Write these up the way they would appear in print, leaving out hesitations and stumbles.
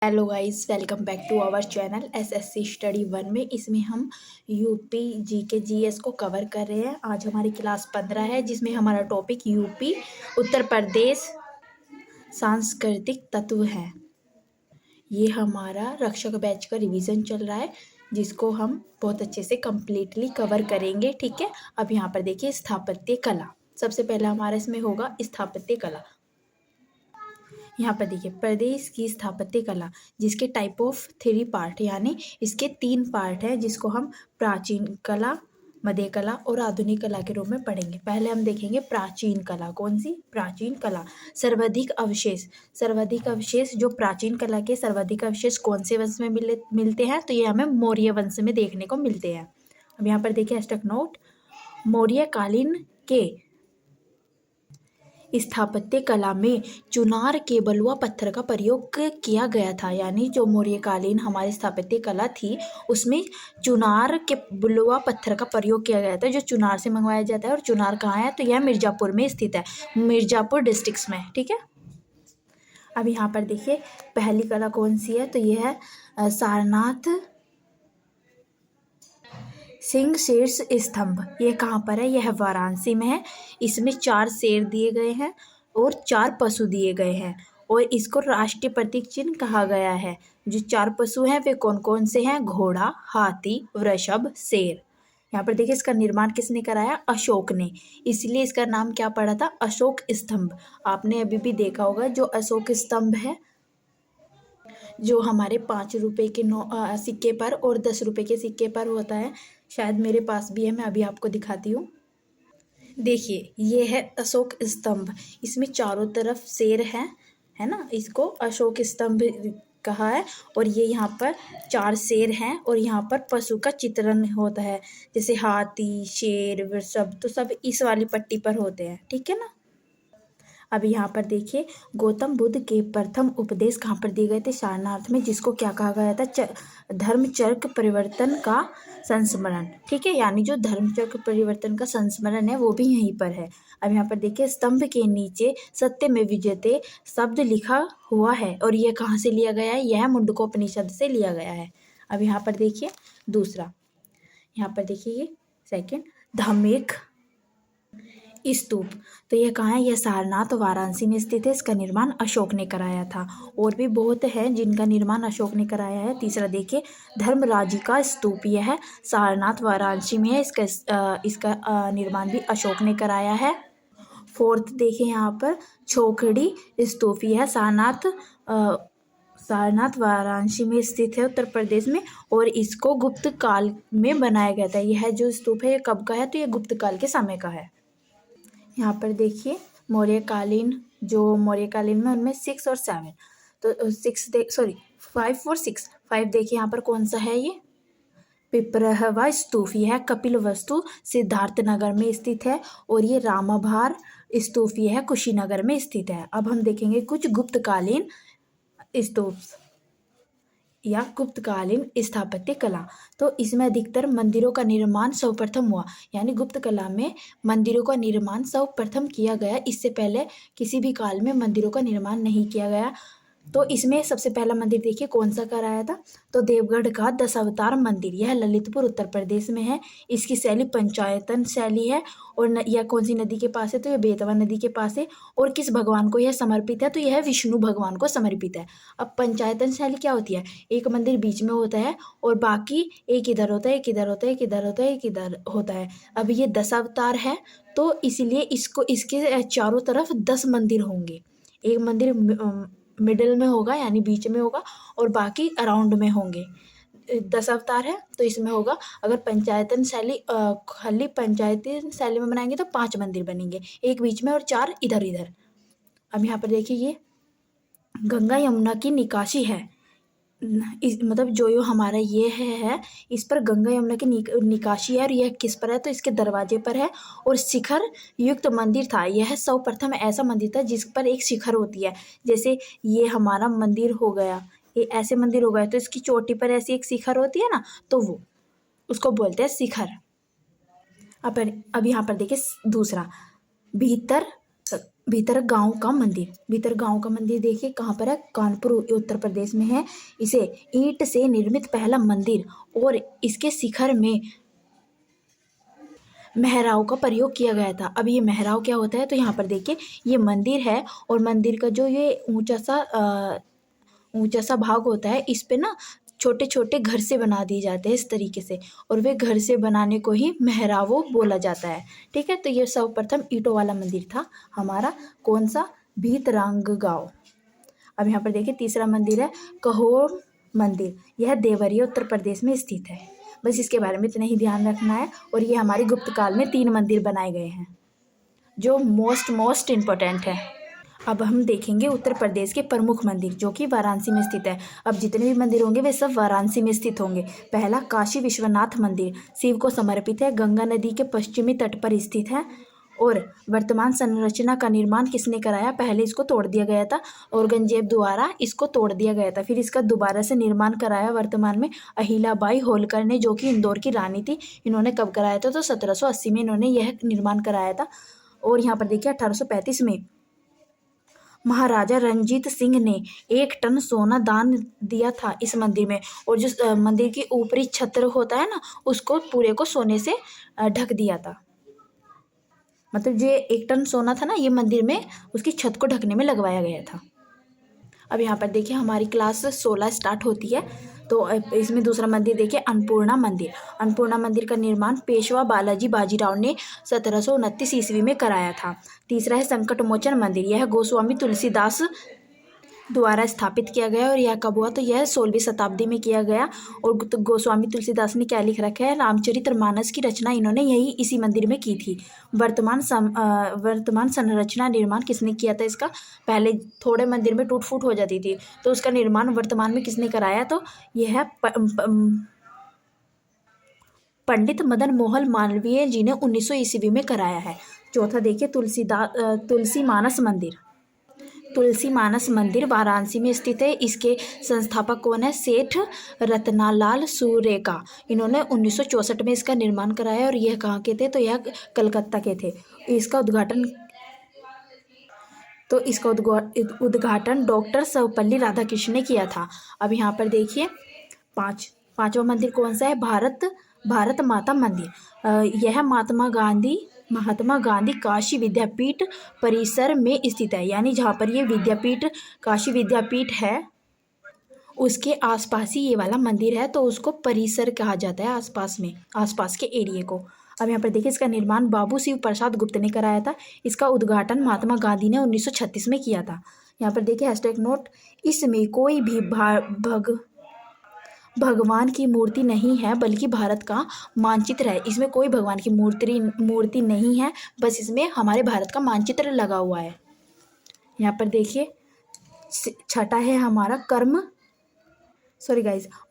Hello guys, welcome back to our channel SSC study one में। इसमें हम UP GK GS को cover कर रहे हैं। आज हमारी क्लास 15 है, जिसमें हमारा टॉपिक यूपी उत्तर प्रदेश सांस्कृतिक तत्व है। ये हमारा रक्षक बैच का रिवीजन चल रहा है, जिसको हम बहुत अच्छे से कंप्लीटली कवर करेंगे। ठीक है, अब यहाँ पर देखिए स्थापत्य कला। सबसे पहला हमारा इसमें होगा स्थापत्य कला। यहाँ पर देखिए प्रदेश की स्थापत्य कला, जिसके टाइप ऑफ 3 पार्ट यानी इसके 3 पार्ट है, जिसको हम प्राचीन कला, मध्य कला और आधुनिक कला के रूप में पढ़ेंगे। पहले हम देखेंगे प्राचीन कला। कौन सी? प्राचीन कला। सर्वाधिक अवशेष। सर्वाधिक अवशेष जो प्राचीन कला के सर्वाधिक अवशेष कौन से वंश में मिलते हैं? तो ये हमें मौर्य वंश में देखने को मिलते हैं। अब यहाँ पर देखिए हैशटैग नोट, मौर्य कालीन के स्थापत्य कला में चुनार के बलुआ पत्थर का प्रयोग किया गया था। यानी जो मौर्यकालीन हमारी स्थापत्य कला थी, उसमें चुनार के बलुआ पत्थर का प्रयोग किया गया था, जो चुनार से मंगवाया जाता है। और चुनार कहाँ है? तो यह मिर्ज़ापुर में स्थित है, मिर्ज़ापुर डिस्ट्रिक्ट में। ठीक है, अब यहाँ पर देखिए पहली कला कौन सी है? तो यह है सारनाथ सिंह शीर्ष स्तंभ। ये कहाँ पर है? यह वाराणसी में है। इसमें 4 शेर दिए गए हैं और 4 पशु दिए गए हैं, और इसको राष्ट्रीय प्रतीक चिन्ह कहा गया है। जो 4 पशु हैं वे कौन कौन से हैं? घोड़ा, हाथी, वृषभ, शेर। यहाँ पर देखिए इसका निर्माण किसने कराया? अशोक ने। इसलिए इसका नाम क्या पड़ा था? अशोक स्तंभ। आपने अभी भी देखा होगा जो अशोक स्तंभ है, जो हमारे 5 रुपये के सिक्के पर और 10 रुपये के सिक्के पर होता है। शायद मेरे पास भी है, मैं अभी आपको दिखाती हूँ। देखिए ये है अशोक स्तंभ। इसमें चारों तरफ शेर है ना, इसको अशोक स्तंभ कहा है। और ये यहाँ पर 4 शेर हैं, और यहाँ पर पशु का चित्रण होता है, जैसे हाथी, शेर, वृषभ, तो सब इस वाली पट्टी पर होते हैं। ठीक है ना। अब यहाँ पर देखिए गौतम बुद्ध के प्रथम उपदेश कहाँ पर दिए गए थे? सारनाथ में, जिसको क्या कहा गया था? धर्मचक्र परिवर्तन का संस्मरण। ठीक है, यानी जो धर्मचक्र परिवर्तन का संस्मरण है वो भी यहीं पर है। अब यहाँ पर देखिए स्तंभ के नीचे सत्य में विजयते शब्द लिखा हुआ है, और यह कहाँ से लिया गया है? यह मुंडकोपनिषद से लिया गया है। अब यहाँ पर देखिए दूसरा, यहाँ पर देखिए ये सेकेंड धार्मिक स्तूप। तो यह कहाँ है? यह सारनाथ वाराणसी में स्थित है। इसका निर्माण अशोक ने कराया था। और भी बहुत हैं जिनका निर्माण अशोक ने कराया है। तीसरा देखिए धर्मराजी का स्तूप। यह है सारनाथ वाराणसी में है। इसका निर्माण भी अशोक ने कराया है। फोर्थ देखिए यहाँ पर छोकड़ी स्तूप। यह सारनाथ वाराणसी में स्थित है, उत्तर प्रदेश में, और इसको गुप्त काल में बनाया गया था। यह जो स्तूप है ये कब का है? तो यह गुप्त काल के समय का है। यहाँ पर देखिए मौर्यकालीन, जो मौर्यकालीन में उनमें 6 और 7, तो 5 और 6। 5 देखिए यहाँ पर कौन सा है? ये पिपरहवा स्तूप। यह कपिल वस्तु सिद्धार्थनगर में स्थित है, और ये रामाभार स्तूप यह कुशीनगर में स्थित है। अब हम देखेंगे कुछ गुप्तकालीन स्तूप या गुप्तकालीन स्थापत्य कला। तो इसमें अधिकतर मंदिरों का निर्माण सर्वप्रथम हुआ, यानी गुप्त कला में मंदिरों का निर्माण सर्वप्रथम किया गया। इससे पहले किसी भी काल में मंदिरों का निर्माण नहीं किया गया। तो इसमें सबसे पहला मंदिर देखिए कौन सा कराया था? तो देवगढ़ का दशावतार मंदिर। यह ललितपुर उत्तर प्रदेश में है। इसकी शैली पंचायतन शैली है। और यह कौन सी नदी के पास है? तो यह बेतवा नदी के पास है। और किस भगवान को यह समर्पित है? तो यह विष्णु भगवान को समर्पित है। अब पंचायतन शैली क्या होती है? एक मंदिर बीच में होता है, और बाकी एक इधर होता है, एक इधर होता है, एक इधर होता है, एक इधर होता है। अब ये दशावतार है, तो इसलिए इसके चारों तरफ 10 मंदिर होंगे। एक मंदिर मिडिल में होगा, यानी बीच में होगा, और बाकी अराउंड में होंगे। 10 अवतार है, तो इसमें होगा। अगर पंचायतन शैली खाली पंचायती शैली में बनाएंगे तो 5 मंदिर बनेंगे, एक बीच में और 4 इधर इधर। अब यहाँ पर देखिए ये गंगा यमुना की निकासी है। मतलब जो हमारा ये है इस पर गंगा यमुना की निकासी है। और यह किस पर है? तो इसके दरवाजे पर है। और शिखर युक्त मंदिर था। यह सर्वप्रथम ऐसा मंदिर था जिस पर एक शिखर होती है। जैसे ये हमारा मंदिर हो गया, ये ऐसे मंदिर हो गया, तो इसकी चोटी पर ऐसी एक शिखर होती है ना, तो वो उसको बोलते हैं शिखर। अब यहाँ पर देखिए दूसरा भीतर भीतरगांव का मंदिर। भीतरगांव का मंदिर देखिए कहाँ पर है, कानपुर उत्तर प्रदेश में है। इसे ईंट से निर्मित पहला मंदिर और इसके शिखर में मेहराव का प्रयोग किया गया था। अब ये मेहराव क्या होता है, तो यहाँ पर देखिए ये मंदिर है और मंदिर का जो ये ऊंचा सा भाग होता है, इस पे ना छोटे छोटे घर से बना दिए जाते हैं इस तरीके से, और वे घर से बनाने को ही मेहरावो बोला जाता है। ठीक है, तो ये सर्वप्रथम ईंटों वाला मंदिर था हमारा, कौन सा, भीतरांगगांव। अब यहाँ पर देखिए तीसरा मंदिर है कहोर मंदिर। यह देवरिया उत्तर प्रदेश में स्थित है। बस इसके बारे में इतना ही ध्यान रखना है। और ये हमारे गुप्त काल में 3 मंदिर बनाए गए हैं जो मोस्ट इम्पोर्टेंट है। अब हम देखेंगे उत्तर प्रदेश के प्रमुख मंदिर जो कि वाराणसी में स्थित है। अब जितने भी मंदिर होंगे वे सब वाराणसी में स्थित होंगे। पहला काशी विश्वनाथ मंदिर शिव को समर्पित है, गंगा नदी के पश्चिमी तट पर स्थित है। और वर्तमान संरचना का निर्माण किसने कराया, पहले इसको तोड़ दिया गया था, औरंगजेब द्वारा इसको तोड़ दिया गया था, फिर इसका दोबारा से निर्माण कराया वर्तमान में अहिल्याबाई होलकर ने, जो कि इंदौर की रानी थी। इन्होंने कब कराया था, तो 1780 में इन्होंने यह निर्माण कराया था। और यहाँ पर देखिए 1835 में महाराजा रणजीत सिंह ने 1 टन सोना दान दिया था इस मंदिर में। और जो मंदिर की ऊपरी छत्र होता है ना, उसको पूरे को सोने से ढक दिया था। मतलब जो 1 टन सोना था ना, ये मंदिर में उसकी छत को ढकने में लगवाया गया था। अब यहाँ पर देखिए हमारी क्लास 16 स्टार्ट होती है। तो इसमें दूसरा मंदिर देखिए अन्नपूर्णा मंदिर। अन्नपूर्णा मंदिर का निर्माण पेशवा बालाजी बाजीराव ने 1729 ईस्वी में कराया था। तीसरा है संकट मोचन मंदिर। यह गोस्वामी तुलसीदास द्वारा स्थापित किया गया और यह कब हुआ, तो यह 16वीं शताब्दी में किया गया। और गोस्वामी तुलसीदास ने क्या लिख रखा है, रामचरितमानस की रचना इन्होंने यही इसी मंदिर में की थी। वर्तमान संरचना निर्माण किसने किया था इसका, पहले थोड़े मंदिर में टूट फूट हो जाती थी, तो उसका निर्माण वर्तमान में किसने कराया, तो यह है पंडित मदन मोहन मालवीय जी ने 1900 ईस्वी में कराया है। चौथा देखिए तुलसी मानस मंदिर। तुलसी मानस मंदिर वाराणसी में स्थित है। इसके संस्थापक कौन है, सेठ रत्नालाल सुरेका। इन्होंने 1964 में इसका निर्माण कराया और यह कहाँ के थे, तो यह कलकत्ता के थे। इसका उद्घाटन डॉक्टर सर्वपल्ली राधाकृष्ण ने किया था। अब यहाँ पर देखिए पांचवा मंदिर कौन सा है, भारत माता मंदिर। यह महात्मा गांधी काशी विद्यापीठ परिसर में स्थित है। यानी जहाँ पर ये विद्यापीठ काशी विद्यापीठ है उसके आसपास ही ये वाला मंदिर है, तो उसको परिसर कहा जाता है, आसपास के एरिए को। अब यहाँ पर देखिए इसका निर्माण बाबू शिव प्रसाद गुप्त ने कराया था। इसका उद्घाटन महात्मा गांधी ने 1936 में किया था। यहाँ पर देखिए हैशटैग नोट, इसमें कोई भी भगवान की मूर्ति नहीं है बल्कि भारत का मानचित्र है। इसमें कोई भगवान की मूर्ति नहीं है, बस इसमें हमारे भारत का मानचित्र लगा हुआ है। यहाँ पर देखिए छठा है हमारा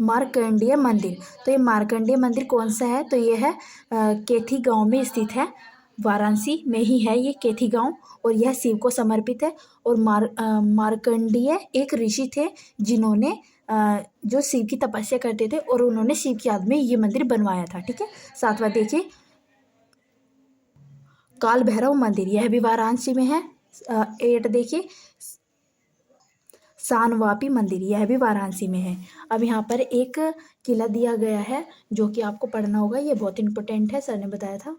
मार्कंडेय मंदिर। तो ये मार्कंडेय मंदिर कौन सा है, तो ये है केथी गांव में स्थित है, वाराणसी में ही है ये केथी गांव, और यह शिव को समर्पित है। और मार्कंडेय एक ऋषि थे जिन्होंने जो शिव की तपस्या करते थे और उन्होंने शिव की याद में ये मंदिर बनवाया था। ठीक है, सातवां देखिए काल भैरव मंदिर, यह भी वाराणसी में है। 8 देखिए सानवापी मंदिर, यह भी वाराणसी में है। अब यहाँ पर एक किला दिया गया है जो कि आपको पढ़ना होगा, ये बहुत इंपॉर्टेंट है, सर ने बताया था।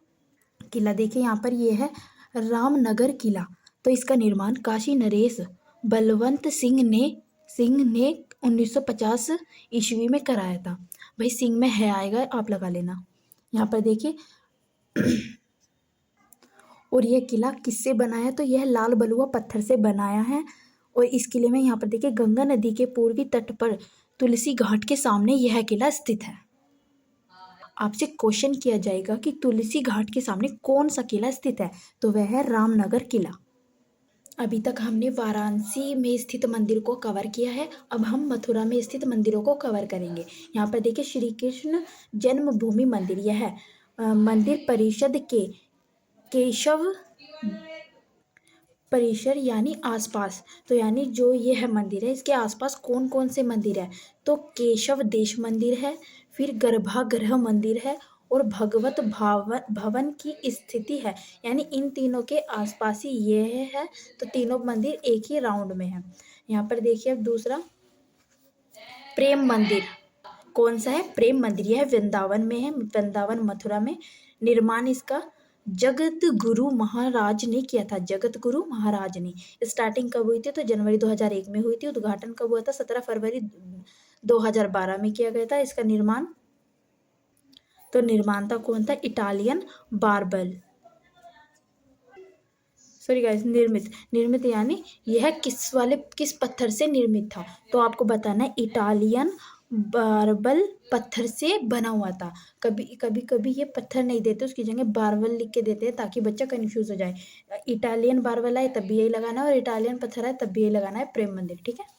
किला देखिए यहाँ पर ये है रामनगर किला। तो इसका निर्माण काशी नरेश बलवंत सिंह ने 1950 ईस्वी में कराया था। भाई सिंह में है आएगा, आप लगा लेना। यहाँ पर देखिए और यह किला किससे बना है, तो यह लाल बलुआ पत्थर से बनाया है। और इस किले में यहाँ पर देखिए गंगा नदी के पूर्वी तट पर तुलसी घाट के सामने यह किला स्थित है। आपसे क्वेश्चन किया जाएगा कि तुलसी घाट के सामने कौन सा किला स्थित है, तो वह है रामनगर किला। अभी तक हमने वाराणसी में स्थित मंदिर को कवर किया है, अब हम मथुरा में स्थित मंदिरों को कवर करेंगे। यहाँ पर देखिए श्री कृष्ण जन्मभूमि मंदिर, यह मंदिर परिषद के केशव परिसर यानी आसपास, तो यानी जो ये है मंदिर है इसके आसपास कौन कौन से मंदिर है, तो केशव देश मंदिर है, फिर गर्भागृह मंदिर है, और भगवत भवन की स्थिति है, यानी इन तीनों के आसपास ही ये है। तो तीनों मंदिर एक ही राउंड में है। यहाँ पर देखिए अब दूसरा प्रेम मंदिर कौन सा है? प्रेम मंदिर। यह वृंदावन में है, वृंदावन मथुरा में। निर्माण इसका जगत गुरु महाराज ने किया था, जगत गुरु महाराज ने। स्टार्टिंग कब हुई थी? तो जनवरी 2001 में हुई थी। उद्घाटन कब हुआ था? 17 फरवरी 2012 में किया गया था इसका निर्माण। तो निर्माता कौन था? इटालियन बार्बल, सॉरी गाइस, निर्मित यानी यह किस पत्थर से निर्मित था? तो आपको बताना है इटालियन बार्बल पत्थर से बना हुआ था। कभी ये पत्थर नहीं देते, उसकी जगह बार्बल लिख के देते हैं ताकि बच्चा कंफ्यूज हो जाए। इटालियन बार्बल आए तब भी यही लगाना है, और इटालियन पत्थर आए तब भी यही लगाना है, प्रेम मंदिर। ठीक है।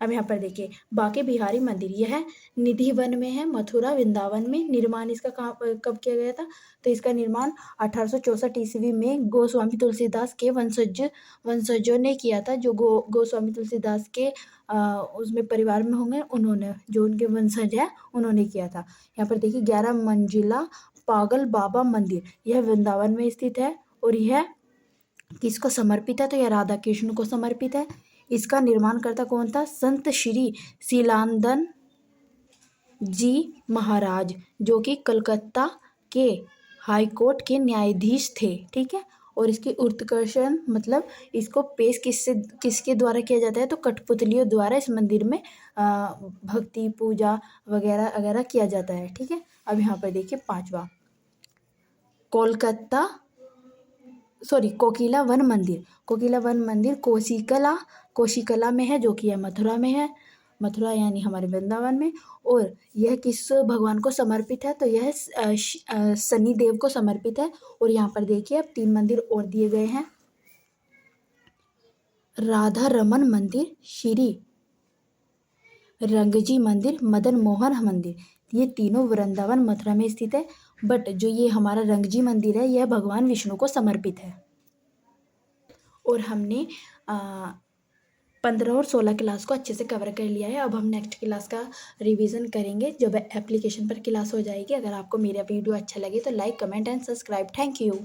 अब यहाँ पर देखिए बांके बिहारी मंदिर, यह निधि वन में है, मथुरा वृंदावन में। निर्माण इसका कब किया गया था? तो इसका निर्माण 1864 ईस्वी में गोस्वामी तुलसीदास के वंशजों ने किया था। जो गोस्वामी तुलसीदास के उसमें परिवार में होंगे, उन्होंने, जो उनके वंशज है, उन्होंने किया था। यहाँ पर देखिए 11 मंजिला पागल बाबा मंदिर, यह वृंदावन में स्थित है। और यह किसको समर्पित है? तो यह राधा कृष्ण को समर्पित है। इसका निर्माण करता कौन था? संत श्री शीलानंद जी महाराज, जो कि कलकत्ता के हाई कोर्ट के न्यायाधीश थे। ठीक है। और इसकी उत्कर्षण मतलब इसको पेश किसके द्वारा किया जाता है? तो कठपुतलियों द्वारा इस मंदिर में भक्ति पूजा वगैरह वगैरह किया जाता है। ठीक है। अब यहाँ पर देखिए पांचवा कोकिला वन मंदिर। कोकिला वन मंदिर कोशिकला में है, जो कि यह मथुरा में है। मथुरा यानी हमारे वृंदावन में। और यह किस भगवान को समर्पित है? तो यह शनि देव को समर्पित है। और यहाँ पर देखिए अब 3 मंदिर और दिए गए हैं। राधा रमन मंदिर, श्री रंगजी मंदिर, मदन मोहन मंदिर, ये तीनों वृंदावन मथुरा में स्थित है। बट जो ये हमारा रंगजी मंदिर है, यह भगवान विष्णु को समर्पित है। और हमने 15 और 16 क्लास को अच्छे से कवर कर लिया है। अब हम नेक्स्ट क्लास का रिवीजन करेंगे जब एप्लीकेशन पर क्लास हो जाएगी। अगर आपको मेरा वीडियो अच्छा लगे तो like, comment and subscribe. Thank you.